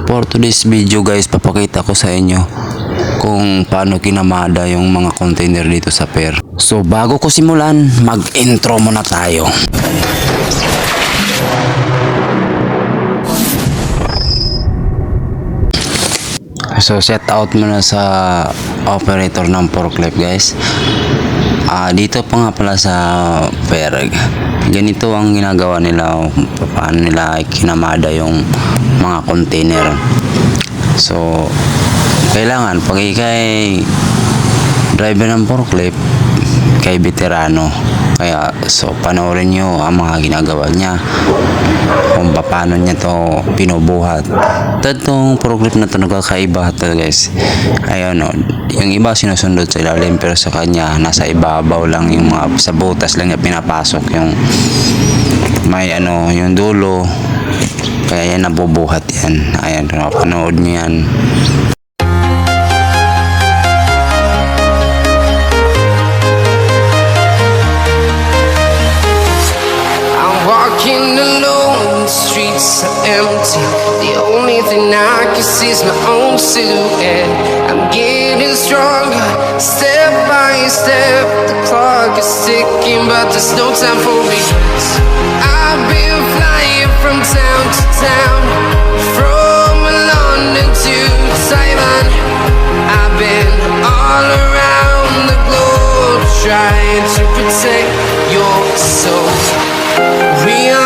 For today's video guys, papakita ko sa inyo kung paano kinamada yung mga container dito sa pier. So bago ko simulan, mag-intro muna tayo. So set out muna sa operator ng forklift guys. Dito pa nga pala sa pier, ganito ang ginagawa nila, paano nila kinamada yung mga container. So kailangan pag ikay driver ng forklift, kay veterano, kaya so panoorin nyo ang mga ginagawa niya kung paano niya to pinubuhat. Itong forklift na to nagkakaiba to guys. Ayun o, yung iba sinusundot sa ilalim, pero sa kanya nasa ibabaw lang, yung mga sa butas lang niya pinapasok yung may yung dulo, kaya yan nabubuhat yan. Ayan, panood nyo yan. Walking alone, the streets are empty. The only thing I can see is my own silhouette. I'm getting stronger, step by step. The clock is ticking, but there's no time for regrets. I've been flying from town to town, from London to Taiwan. I've been all around the globe, trying to protect your soul. We are